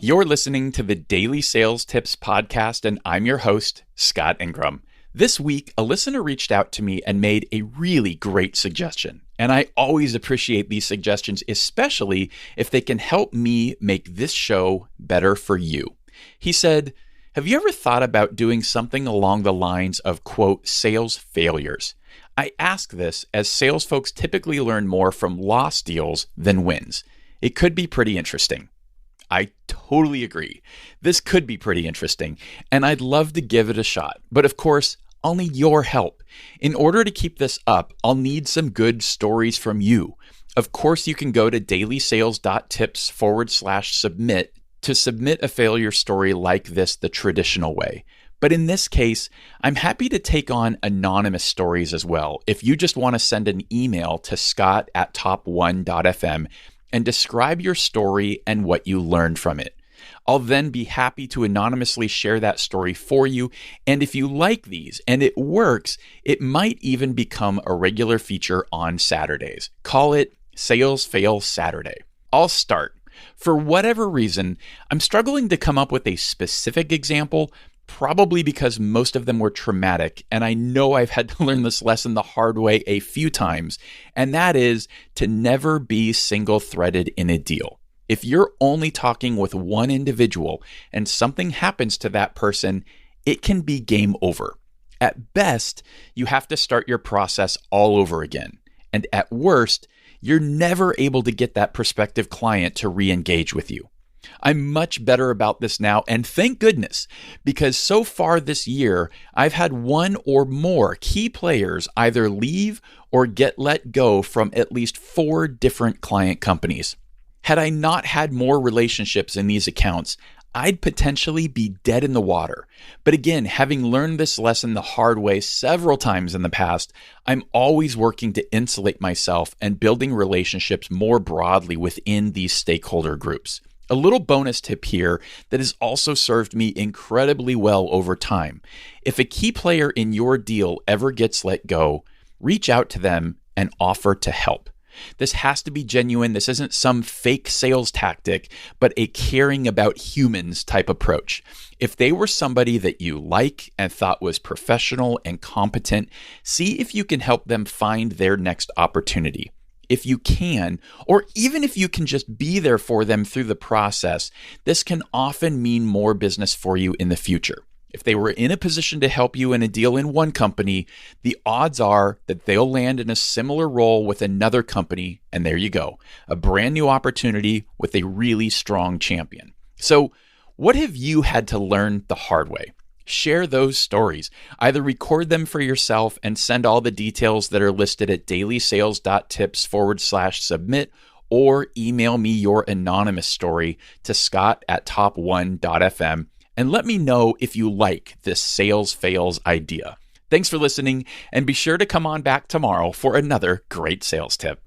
You're listening to the Daily Sales Tips Podcast, and I'm your host, Scott Ingram. This week, a listener reached out to me and made a really great suggestion. And I always appreciate these suggestions, especially if they can help me make this show better for you. He said, have you ever thought about doing something along the lines of, quote, sales failures? I ask this as sales folks typically learn more from lost deals than wins. It could be pretty interesting. I totally agree. This could be pretty interesting, and I'd love to give it a shot. But of course, I'll need your help. In order to keep this up, I'll need some good stories from you. Of course, you can go to dailysales.tips/submit to submit a failure story like this the traditional way. But in this case, I'm happy to take on anonymous stories as well. If you just want to send an email to scott@top1.fm and describe your story and what you learned from it. I'll then be happy to anonymously share that story for you. And if you like these and it works, it might even become a regular feature on Saturdays. Call it SalesFail Saturday. I'll start. For whatever reason, I'm struggling to come up with a specific example, probably because most of them were traumatic, and I know I've had to learn this lesson the hard way a few times, and that is to never be single-threaded in a deal. If you're only talking with one individual and something happens to that person, it can be game over. At best, you have to start your process all over again, and at worst, you're never able to get that prospective client to re-engage with you. I'm much better about this now, and thank goodness, because so far this year, I've had one or more key players either leave or get let go from at least 4 different client companies. Had I not had more relationships in these accounts, I'd potentially be dead in the water. But again, having learned this lesson the hard way several times in the past, I'm always working to insulate myself and building relationships more broadly within these stakeholder groups. A little bonus tip here that has also served me incredibly well over time. If a key player in your deal ever gets let go, reach out to them and offer to help. This has to be genuine. This isn't some fake sales tactic, but a caring about humans type approach. If they were somebody that you like and thought was professional and competent, see if you can help them find their next opportunity. If you can, or even if you can just be there for them through the process, this can often mean more business for you in the future. If they were in a position to help you in a deal in one company, the odds are that they'll land in a similar role with another company, and there you go, a brand new opportunity with a really strong champion. So, what have you had to learn the hard way? Share those stories. Either record them for yourself and send all the details that are listed at dailysales.tips/submit, or email me your anonymous story to scott@top1.fm and let me know if you like this sales fails idea. Thanks for listening, and be sure to come on back tomorrow for another great sales tip.